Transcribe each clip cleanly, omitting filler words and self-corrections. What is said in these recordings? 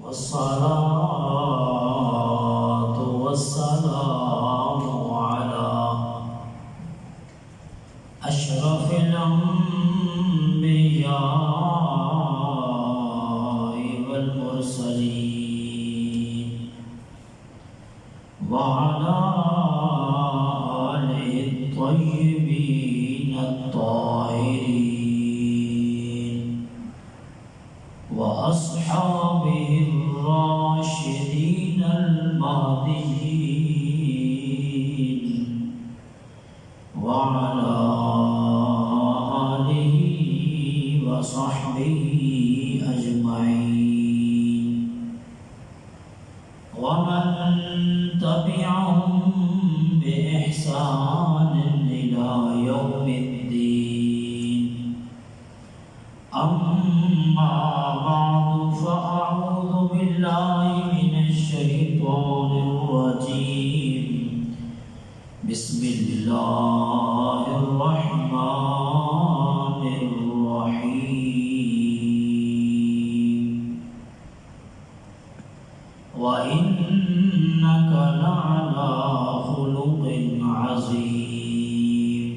والصلاة والسلام على أشرف الأنبياء والمرسلين وعلى آله الطيبين الطاهرين وأصحابه الراشدين المهديين وعلى آله وصحبه أجمعين ومن تبعهم بإحسان إلى يوم الدين. أما بعد فأعوذ بالله من الشيطان الرجيم. بسم الله الرحمن الرحيم. وإنك لعلى خلق عظيم.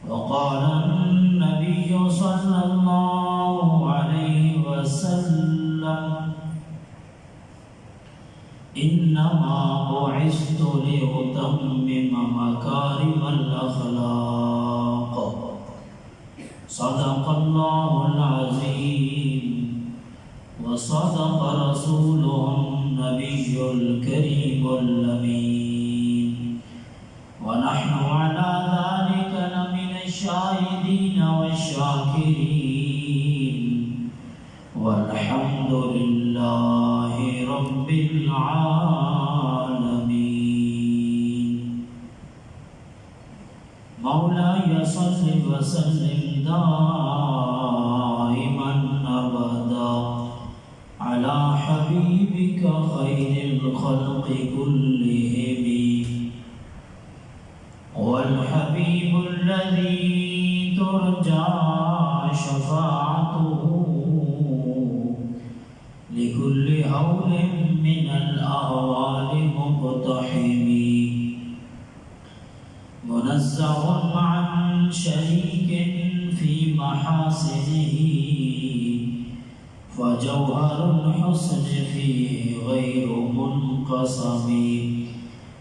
وقال النبي صلى الله عليه وسلم إنما بعثت لأتمم مكارم الأخلاق. صدق الله العظيم وصدق رسوله النبي الكريم الأمين. ونحن على ذلك لمن الشاهدين والشاكرين والحمد لله رب العالمين. مولاي صل وسلم دائما أبدا على حبيبك خير الخلق كلهم والحبيب الذي ترجى شفاعته لكل هول من الأهوال مقتحم منزه عن شريك في محاسنه فجوهر الحسن فيه غير منقسم.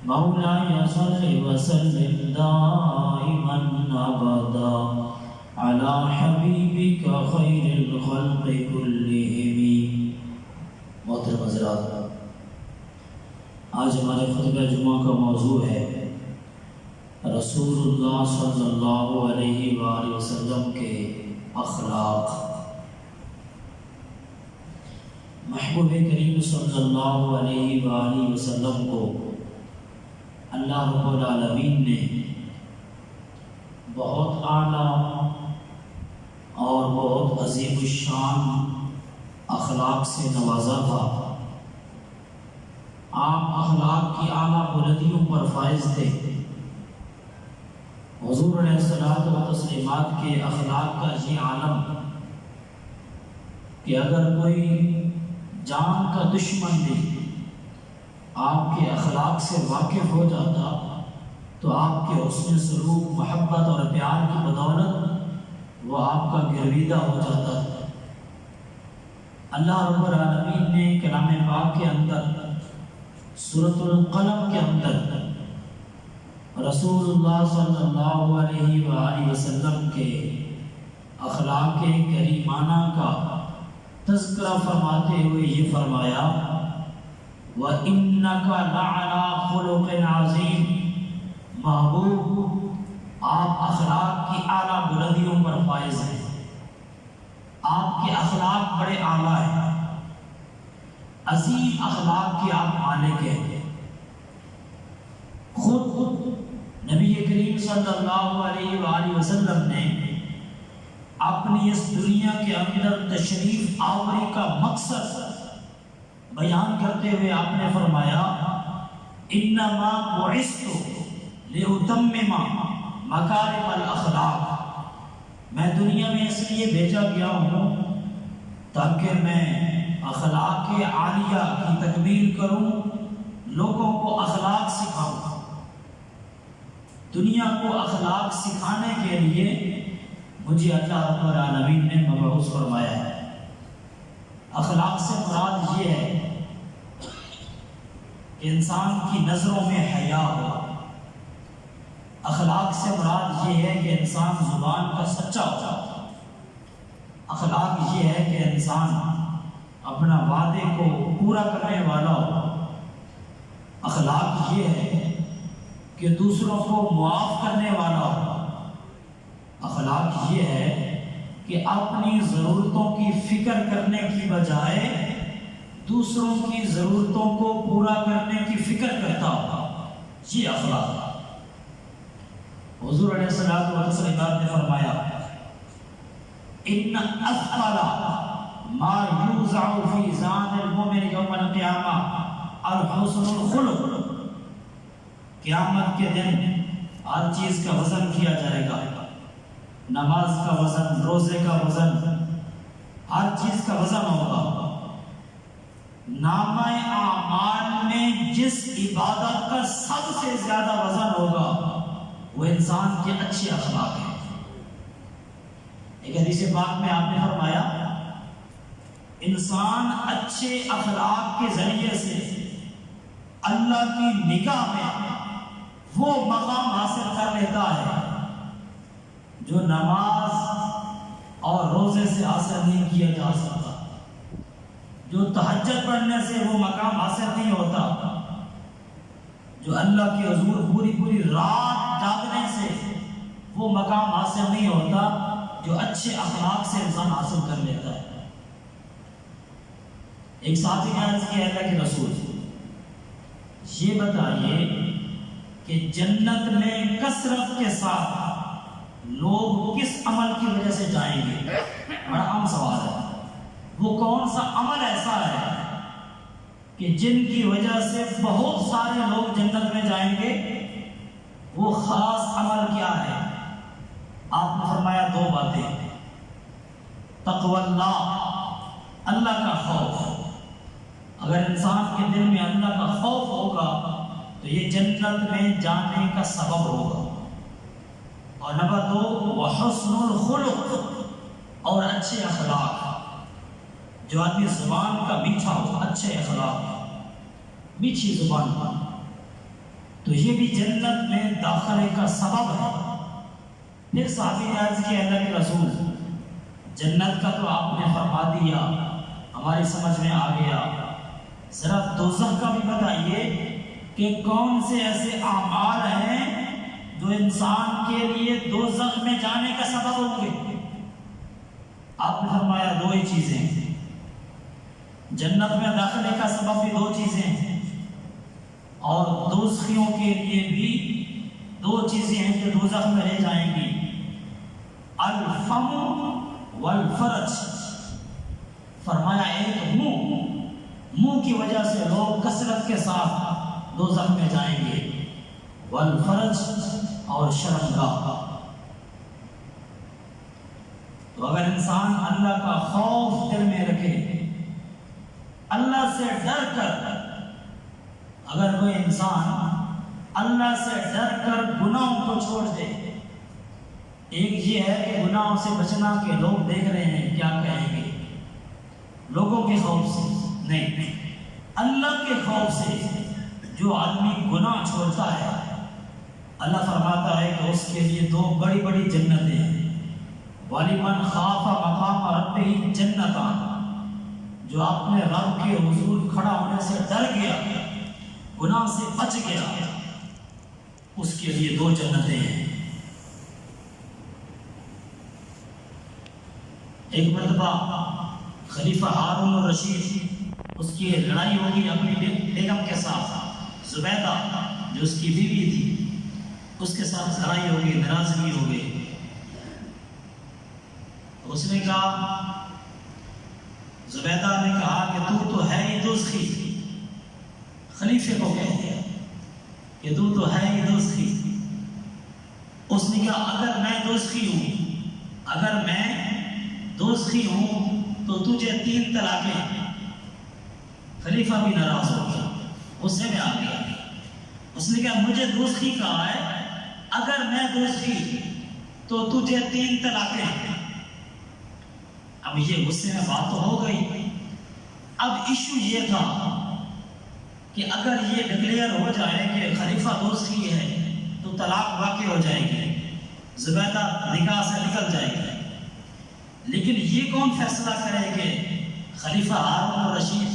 مولاي صل وسلم دائما أبدا على حبيبك خير الخلق كلهم. محترم حضرات، آج ہمارے خطبہ جمعہ کا موضوع ہے رسول اللہ صلی اللہ علیہ وآلہ وسلم کے اخلاق. محبوب کریم صلی اللہ علیہ وآلہ وسلم کو اللہ رب العالمین نے بہت اعلیٰ اور بہت عظیم الشان اخلاق سے نوازا تھا. آپ اخلاق کی اعلیٰ بلندیوں پر فائز تھے. حضور علیہ الصلوۃ والتسلیمات کے اخلاق کا یہ عالم کہ اگر کوئی جان کا دشمن بھی آپ کے اخلاق سے واقف ہو جاتا تو آپ کے حسن سلوک، محبت اور پیار کی بدولت وہ آپ کا گرویدہ ہو جاتا تھا. اللہ رب العالمین نے کلام پاک کے اندر سورۃ القلم کے اندر رسول اللہ صلی اللہ علیہ وآلہ وسلم کے اخلاق کریمانہ کا تذکرہ فرماتے ہوئے یہ فرمایا وَإِنَّكَ لَعَلَىٰ خُلُقٍ عَظِيمٍ. محبوب، آپ اخلاق کی اعلیٰ بلندیوں پر فائز ہیں. آپ کے اخلاق بڑے اعلیٰ ہیں، عظیم اخلاق کے آپ مالک ہیں. خود نبی کریم صلی اللہ علیہ وآلہ وسلم نے اپنی اس دنیا کے اندر تشریف آوری کا مقصد بیان کرتے ہوئے آپ نے فرمایا انما بعثت لأتمم مکارم الاخلاق، میں دنیا میں اس لیے بھیجا گیا ہوں تاکہ میں اخلاق اخلاق عالیہ کی تکمیل کروں، لوگوں کو اخلاق سکھاؤں۔ دنیا کو اخلاق سکھانے کے لیے مجھے اللہ رب العالمین نے مبعوث فرمایا ہے۔ اخلاق سے مراد یہ ہے کہ انسان کی نظروں میں حیا ہو۔ اخلاق سے مراد یہ ہے کہ انسان زبان کا سچا ہو۔ اخلاق یہ ہے کہ انسان اپنا وعدے کو پورا کرنے والا ہو۔ اخلاق یہ ہے کہ دوسروں کو معاف کرنے والا ہو۔ اخلاق یہ ہے کہ اپنی ضرورتوں کی فکر کرنے کی بجائے دوسروں کی ضرورتوں کو پورا کرنے کی فکر کرتا ہو۔ یہ اخلاق۔ حضور علیہ السلام نے فرمایا ان اثقل ما یوضع فی ذان المؤمن یوم القیامہ الحسن الخلق۔ قیامت کے دن ہر چیز کا وزن کیا جائے گا، نماز کا وزن، روزے کا وزن، ہر چیز کا وزن ہوگا۔ نامہ اعمال میں جس عبادت کا سب سے زیادہ وزن ہوگا وہ انسان کے اچھے اخلاق ہیں۔ ایک حدیث پاک میں آپ نے فرمایا انسان اچھے اخلاق کے ذریعے سے اللہ کی نگاہ میں وہ مقام حاصل کر لیتا ہے جو نماز اور روزے سے حاصل نہیں کیا جا سکتا، جو تہجد پڑھنے سے وہ مقام حاصل نہیں ہوتا، جو اللہ کے حضور پوری رات جاگنے سے وہ مقام حاصل نہیں ہوتا، جو اچھے اخلاق سے انسان حاصل کر لیتا ہے۔ ایک صحابی نے عرض کیا اللہ کے رسول یہ بتائیے کہ جنت میں کثرت کے ساتھ لوگ کس عمل کی وجہ سے جائیں گے؟ بڑا عام سوال ہے۔ وہ کون سا عمل ایسا ہے کہ جن کی وجہ سے بہت سارے لوگ جنت میں جائیں گے؟ وہ خاص عمل کیا ہے؟ آپ نے فرمایا دو باتیں، تقوی اللہ کا خوف۔ اگر انسان کے دل میں اللہ کا خوف ہوگا تو یہ جنت میں جانے کا سبب ہوگا۔ اور نمبر دو وحسن الخلق، اور اچھے اخلاق۔ جو آدمی زبان کا میٹھا ہو، اچھے اخلاق، میٹھی زبان کا، تو یہ بھی جنت میں داخلے کا سبب ہے۔ پھر صحابی نے عرض کیا اللہ کے رسول جنت کا تو آپ نے فرما دیا، ہماری سمجھ میں آ گیا، ذرا دوزخ کا بھی بتائیے کہ کون سے ایسے اعمال ہیں جو انسان کے لیے دوزخ میں جانے کا سبب ہوں گے؟ آپ نے فرمایا دو ہی چیزیں، جنت میں داخلے کا سبب بھی دو چیزیں ہیں، اور دوزخیوں کے لیے بھی دو چیزیں ہیں جو دوزخ میں لے جائیں گی، الفم والفرج۔ فرمایا ایک منہ کی وجہ سے لوگ کثرت کے ساتھ دوزخ میں جائیں گے، والفرج اور شرمگاہ۔ تو اگر انسان اللہ کا خوف دل میں رکھے، اللہ سے ڈر کر، اگر کوئی انسان اللہ سے ڈر کر گناہوں کو چھوڑ دے، ایک یہ ہے کہ گناہوں سے بچنا کہ لوگ دیکھ رہے ہیں کیا کہیں گے، لوگوں کے خوف سے نہیں، اللہ کے خوف سے جو آدمی گناہ چھوڑتا ہے، اللہ فرماتا ہے کہ اس کے لیے دو بڑی بڑی جنتیں ہیں، وَلِمَنْ خَافَ مَقَامَ رَبِّهِ جَنَّتَانِ، جو اپنے رب کے حضور کھڑا ہونے سے ڈر گیا، گناہ سے بچ گیا، اس کے لیے دو جنتیں ہیں۔ ایک مرتبہ خلیفہ ہارون الرشید، اس کی لڑائی ہوگی اپنی بیگم کے ساتھ، زبیدہ جو اس کی بیوی تھی، اس کے ساتھ لڑائی ہوگی، ناراضگی ہو گئی۔ اس نے کہا، زبیدہ نے کہا کہ تو ہے ہی دوزخی، خلیفے کو کہہ دیا کہ تو ہے ہی دوزخی۔ اس نے کہا اگر میں دوزخی ہوں تو تجھے 3 طلاقیں، خلیفہ بھی ناراض ہو گیا، غصے میں آ گیا. اس نے کہا مجھے دوزخی کہا ہے، اگر میں دوزخی تو تجھے 3 طلاقیں. اب یہ غصے میں بات تو ہو گئی. اب ایشو یہ تھا کہ اگر یہ ڈکلیئر ہو جائے کہ خلیفہ دوزخی ہے تو طلاق واقع ہو جائے گی، زبیدہ نکاح سے نکل جائے گی. لیکن یہ کون فیصلہ کرے کہ خلیفہ ہارون الرشید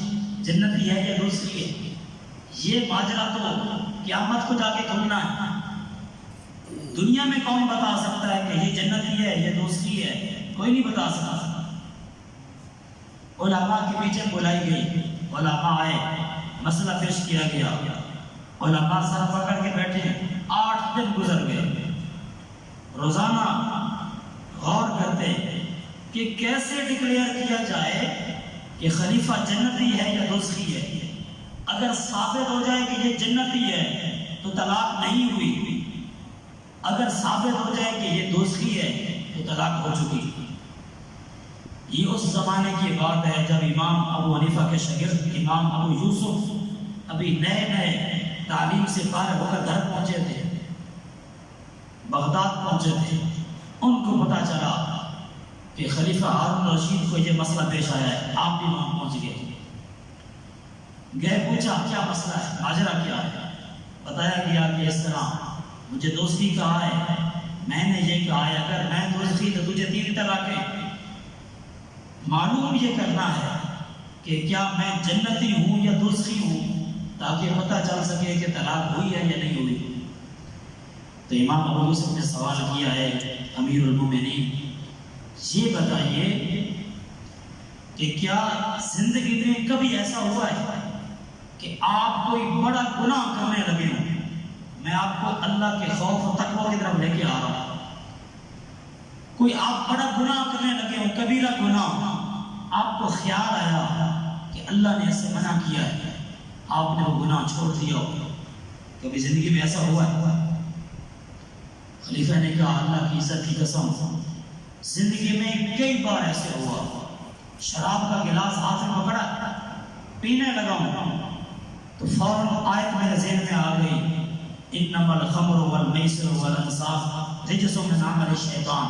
جنتی ہے یا دوزخی ہے؟ یہ ماجرا تو قیامت کو جا کے کھلنا ہے. دنیا میں کون بتا سکتا ہے کہ یہ جنتی ہے یہ دوزخی ہے؟ کوئی نہیں بتا سکتا. علماء کے پیچھے بلائی گئی، علماء آئے، مسئلہ پیش کیا گیا، علماء سر پکڑ کے بیٹھے. 8 دن گزر گئے، روزانہ غور کرتے کہ کیسے ڈکلیئر کیا جائے کہ خلیفہ جنتی ہے یا دوزخی ہے. اگر ثابت ہو جائے کہ یہ جنتی ہے تو طلاق نہیں ہوئی، اگر ثابت ہو جائے کہ یہ دوزخی ہے تو طلاق ہو چکی. یہ اس زمانے کی بات ہے جب امام ابو حنیفہ کے شاگرد امام ابو یوسف ابھی نئے تعلیم سے فارغ ہو کر گھر پہنچے تھے، بغداد پہنچے تھے. ان کو پتہ چلا کہ خلیفہ ہارون الرشید کو یہ مسئلہ پیش آیا ہے. آپ بھی وہاں پہنچ گئے، پوچھا کیا مسئلہ ہے، ماجرا کیا ہے. بتایا گیا کہ اس طرح مجھے دوزخی کہا ہے، میں نے یہ کہا ہے اگر میں دوزخی تو تجھے 3 طلاقیں. معلوم یہ کرنا ہے کہ کیا میں جنتی ہوں یا دوزخی ہوں، تاکہ پتہ چل سکے کہ طلاق ہوئی ہے یا نہیں ہوئی. تو امام ابو یوسف نے سوال کیا ہے امیر المومنین یہ بتائیے کہ کیا زندگی میں کبھی ایسا ہوا ہے کہ آپ کوئی بڑا گناہ کرنے لگے ہوں؟ میں آپ کو اللہ کے خوف و تقوی کی طرف لے کے آ رہا ہوں. کوئی آپ بڑا گناہ کرنے لگے ہوں، کبیرہ گناہ، آپ کو خیال آیا کہ اللہ نے اسے منع کیا ہے، آپ نے وہ گناہ چھوڑ دیا ہو. کبھی زندگی میں ایسا ہوا ہے؟ خلیفہ نے کہا اللہ کی عزت کی قسم زندگی میں کئی بار ایسے ہوا. شراب کا گلاس ہاتھ میں پکڑا، پینے لگا ہوں تو فوراً آیت میرے ذہن میں آ گئی انما الخمر والمیسر والانصاب رجس من عمل الشیطان،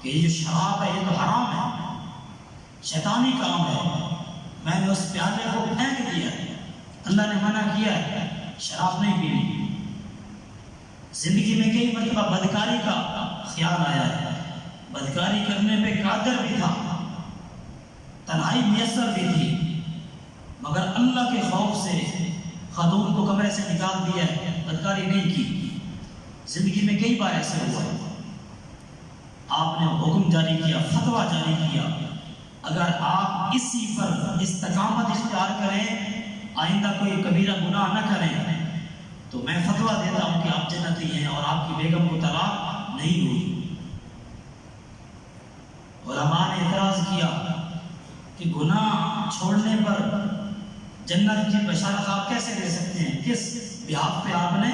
کہ یہ جو شراب ہے یہ تو حرام ہے، شیطانی کام ہے. میں نے اس پیالے کو پھینک دیا، اللہ نے منع کیا ہے شراب نہیں پینی. زندگی میں کئی مرتبہ بدکاری کا خیال آیا ہے، بدکاری کرنے پہ قادر بھی تھا، تنہائی میسر بھی تھی، مگر اللہ کے خوف سے خاتون کو کمرے سے نکال دیا ہے، بدکاری نہیں کی. زندگی میں کئی بار ایسے ہوا ہے. آپ نے حکم جاری کیا، فتویٰ جاری کیا اگر آپ اسی پر استقامت اختیار کریں، آئندہ کوئی کبیرہ گناہ نہ کریں، تو میں فتویٰ دیتا ہوں کہ آپ جنتی ہیں اور آپ کی بیگم کو طلاق نہیں ہوئی. علماء نے اعتراض کیا کہ گناہ چھوڑنے پر جنت کی بشارت آپ کیسے دے سکتے ہیں؟ کس بحاف پہ آپ نے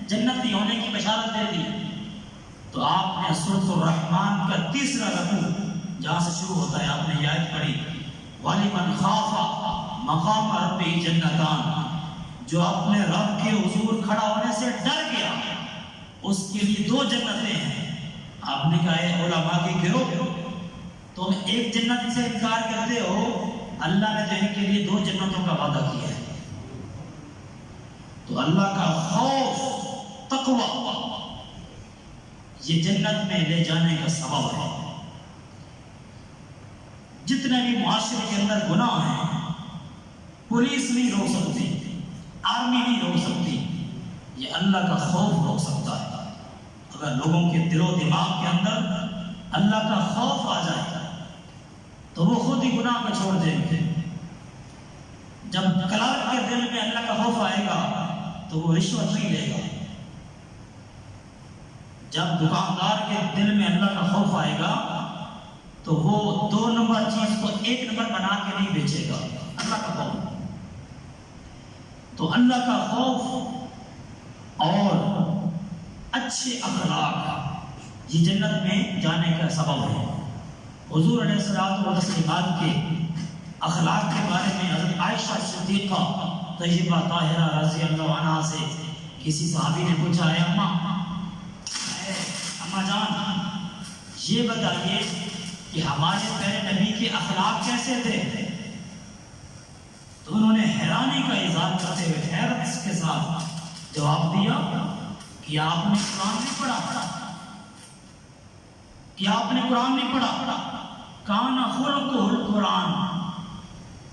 جنتی ہونے کی بشارت دے دی؟ تو آپ نے سورۃ الرحمن کا 3 رکوع جہاں سے شروع ہوتا ہے آپ نے یہ آیت پڑھی وَلِمَنْ خَافَ مَقَامَ رَبِّهِ جَنَّتَانِ، جو اپنے رب کے حضور کھڑا ہونے سے ڈر گیا اس کے لیے 2 جنتیں ہیں. آپ نے کہا ہے علماء کی گروہ تم ایک جنت سے انکار کرتے ہو، اللہ نے تو ان کے لیے 2 جنتوں کا وعدہ کیا ہے. تو اللہ کا خوف تقوی یہ جنت میں لے جانے کا سبب ہے. جتنے بھی معاشرے کے اندر گناہ ہیں پولیس نہیں روک سکتی، آرمی نہیں روک سکتی، یہ اللہ کا خوف روک سکتا ہے. اگر لوگوں کے دل و دماغ کے اندر اللہ کا خوف آ جائے تو وہ خود ہی گناہ کو چھوڑ دیں گے. جب کلرک کے دل میں اللہ کا خوف آئے گا تو وہ رشوت نہیں لے گا. جب دکاندار کے دل میں اللہ کا خوف آئے گا تو وہ 2 نمبر چیز کو 1 نمبر بنا کے نہیں بیچے گا. اللہ کا خوف. تو اللہ کا خوف اور اچھے اخلاق یہ جنت میں جانے کا سبب ہے. حضور علیہ الصلوۃ والتسلیمات کے اخلاق کے بارے میں حضرت عائشہ صدیقہ طیبہ طاہرہ رضی اللہ عنہا سے کسی صحابی نے پوچھا، اے اماں جان یہ بتائیے کہ ہمارے پیارے نبی کے اخلاق کیسے تھے؟ تو انہوں نے حیرانی کا اظہار کرتے ہوئے حیرت کے ساتھ جواب دیا کہ آپ نے قرآن نہیں پڑھا، کہ آپ نے قرآن نہیں پڑھا، کان خلقہ القرآن،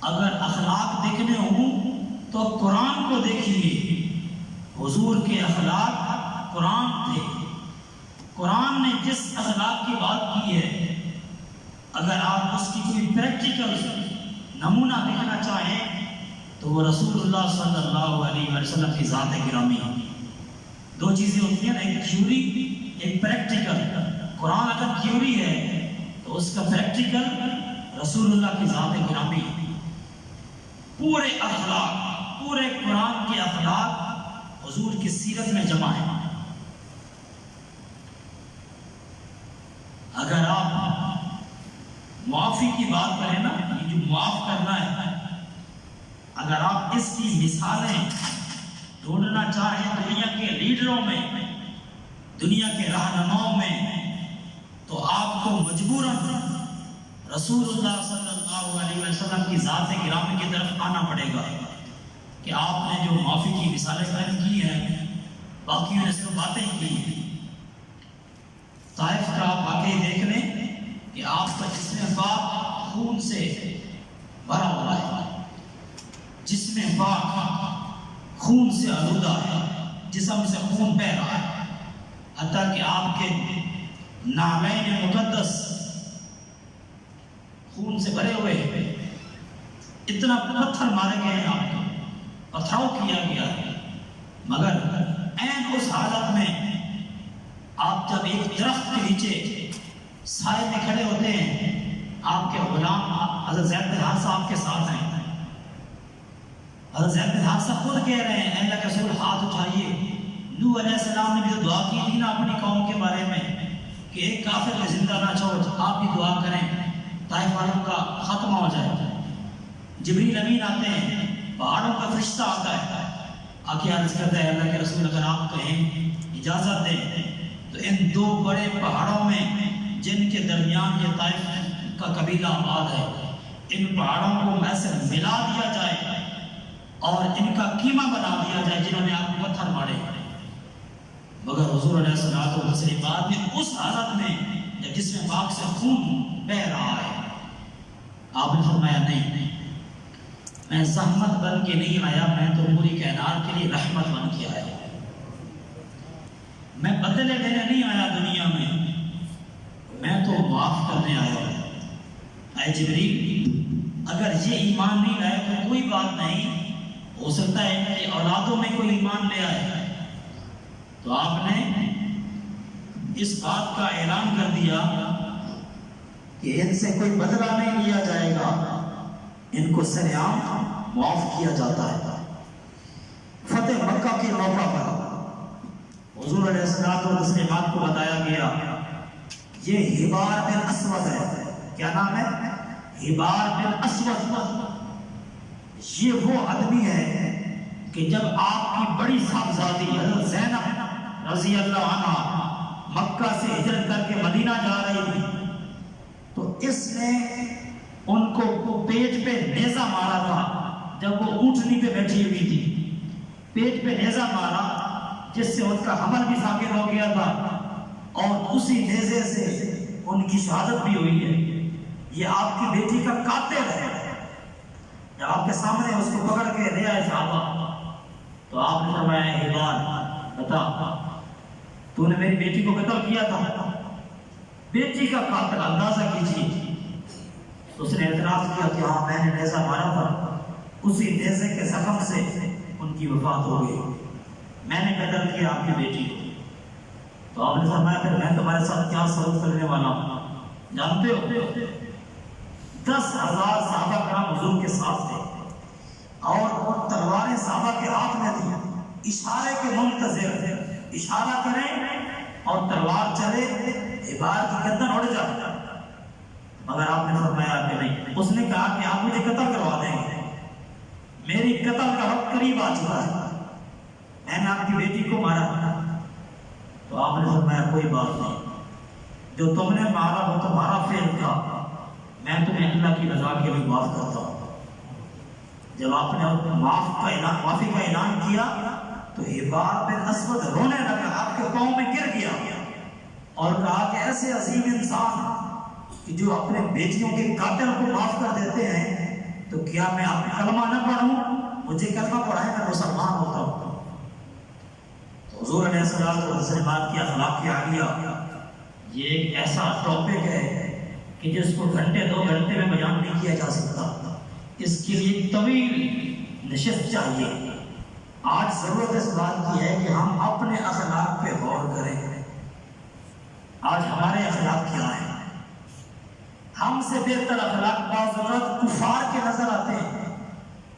اگر اخلاق دیکھنے ہوں تو قرآن کو دیکھیے۔ حضور کے اخلاق قرآن تھے۔ قرآن نے جس اخلاق کی بات کی ہے، اگر آپ اس کی کوئی پریکٹیکل نمونہ دیکھنا چاہیں تو وہ رسول اللہ صلی اللہ علیہ وسلم کی ذات گرامی ہے۔ دو چیزیں ہوتی ہیں نا، ایک تھیوری ایک پریکٹیکل۔ قرآن اگر تھیوری ہے تو اس کا پریکٹیکل رسول اللہ کی ذات گرامی ہے۔ پورے اخلاق، پورے قرآن کے اخلاق حضور کی سیرت میں جمع ہے۔ اگر آپ معافی کی بات کریں نا، یہ جو معاف کرنا ہے، اگر آپ اس کی مثالیں ڈھونڈنا چاہیں دنیا کے لیڈروں میں، دنیا کے رہنماؤں میں، تو آپ کو مجبوراً رسول اللہ صلی اللہ علیہ وسلم کی ذات گرامی کی طرف آنا پڑے گا کہ آپ نے جو معافی کی مثالیں قائم کی ہیں، باقیوں نے صرف باتیں کی ہیں۔ طائف کا آپ واقعی دیکھ لیں کہ آپ کا جسم پاک خون سے بھرا ہوا ہے، جسم پاک خون سے آلودہ ہے، جسم سے خون بہہ رہا ہے، حتیٰ کہ آپ کے نعلین مقدس خون سے بھرے ہوئے ہیں۔ اتنا پتھر مارے گئے ہیں، آپ کو پتھراؤ کیا گیا ہے، مگر عین اس حالت میں آپ جب ایک درخت کے نیچے سائے میں کھڑے ہوتے ہیں، آپ کے غلام حضرت زید بن حارثہ آپ کے ساتھ ہیں۔ حضرت زید بن حارثہ خود کہہ رہے ہیں، اے اللہ کے رسول ہاتھ اٹھائیے۔ نوح علیہ السلام نے بھی تو دعا کی تھی نا اپنی قوم کے بارے میں کہ ایک کافر میں زندہ نہ چھوڑ، آپ بھی دعا کریں طائف والوں کا خاتمہ ہو جائے۔ جبریل امین آتے ہیں، پہاڑوں کا فرشتہ آتا ہے، آ کے عرض کرتا ہے، اللہ کے رسول اگر آپ کہیں اجازت دیں تو ان دو بڑے پہاڑوں میں جن کے درمیان یہ طائف کا قبیلہ آباد ہے، ان پہاڑوں کو ایسے ملا دیا جائے اور ان کا قیمہ بنا دیا جائے جنہوں نے آپ کو پتھر مارے۔ مگر حضور علیہ السلام بعد میں اس حالت میں جب جسم پاک سے خون بہ رہا ہے، آپ نے فرمایا نہیں، میں زحمت بن کے نہیں آیا، میں تو پوری کائنات کے لیے رحمت بن کے آیا، میں بدلے دینے نہیں آیا دنیا میں تو معاف کرنے آیا ہوں۔ اے جبریل اگر یہ ایمان نہیں لائے تو کوئی بات نہیں، ہو سکتا ہے کہ اولادوں میں کوئی ایمان لے آئے۔ تو آپ نے اس بات کا اعلان کر دیا کہ ان سے کوئی بدلہ نہیں لیا جائے گا، ان کو سر عام معاف کیا جاتا ہے۔ فتح مکہ کے موقع پر حضور علیہ السلام اور تسلیمات کو بتایا گیا، یہ حبار بن اسود ہے۔ کیا نام ہے؟ حبار بن اسود۔ یہ وہ آدمی ہے کہ جب آپ کی بڑی صاحبزادی حضرت زینب رضی اللہ عنہ مکہ سے ہجرت کر کے مدینہ جا رہی تھی تو اس نے ان کو پیٹ پہ نیزہ مارا تھا جب وہ اونٹنی پہ بیٹھی ہوئی تھی، پیٹ پہ نیزہ مارا جس سے ان کا حمل بھی ساکن ہو گیا تھا اور اسی نیزے سے ان کی شہادت بھی ہوئی ہے۔ یہ آپ کی بیٹی کا قاتل ہے۔ جب آپ کے سامنے اس کو پکڑ کے لے آئے صحابہ تو آپ نے فرمایا، حبار بتا تو نے میری بیٹی کو قتل کیا تھا؟ بیٹی کا قاتل اندازہ کیجیے۔ تو اس نے اعتراف کیا کہ ہاں میں نے نیزہ مارا تھا، اسی نیزے کے زخم سے ان کی وفات ہو گئی، میں نے قتل کیا آپ کی بیٹی کو۔ تو آپ نے فرمایا پھر میں تمہارے ساتھ کیا سلوک کرنے والا ہوں جانتے ہو؟ 10,000 صحابہ کرام حضور کے ساتھ تھے اور تلواریں صحابہ کے ہاتھ میں تھی، اشارے کے منتظر تھے، اشارہ کریں اور تلوار چلے، حبار کی گردن اڑ جائے۔ مگر آپ نے فرمایا کہ نہیں. اس نے کہا کہ آپ مجھے قتل کروا دیں گے، میری قتل کا وقت قریب آ چکا ہے، میں نے آپ کی بیٹی کو مارا. تو آپ نے فرمایا کوئی بات نہیں، جو تم نے مارا وہ تمہارا فعل تھا، میں تمہیں اللہ کی رضا کے لیے معاف کرتا ہوں. جب آپ نے معافی کا اعلان کیا تو حباب بن اسود رونے لگا، آپ کے پاؤں میں گر گیا اور کہا کہ ایسے عظیم انسان کہ جو اپنے بیٹیوں کے قاتل کو معاف کر دیتے ہیں، تو کیا میں اپنا کلمہ نہ پڑھوں؟ مجھے کلمہ پڑھائے میں مسلمان ہوتا ہوں. تو حضور علیہ السلام کی اخلاق عالیہ یہ ایک ایسا ٹاپک ہے کہ جس کو گھنٹے 2 گھنٹے میں بیان نہیں کیا جا سکتا. اس کے لیے طویل نشست چاہیے. آج ضرورت اس بات کی ہے کہ ہم اپنے اخلاق پہ غور کریں. آج ہمارے اخلاق کیا ہیں؟ ہم سے بہتر اخلاق بعض اوقات کفار کے نظر آتے ہیں.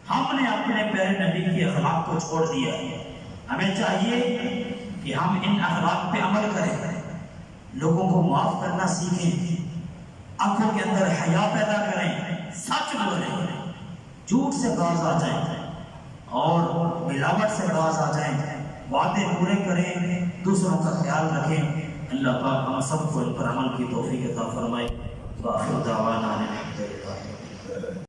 ہم نے اپنے پیارے نبی کے اخلاق کو چھوڑ دیا ہے. ہمیں چاہیے کہ ہم ان اخلاق پہ عمل کریں، لوگوں کو معاف کرنا سیکھیں، آنکھوں کے اندر حیا پیدا کریں، سچ بولیں، جھوٹ سے باز آ جائیں اور ملاوٹ سے باز آ جائیں، وعدے پورے کریں، دوسروں کا خیال رکھیں. اللہ پاک ہم سب کو ان پر عمل کی توفیق عطا فرمائے. وآخر دعوانا الحمدللہ.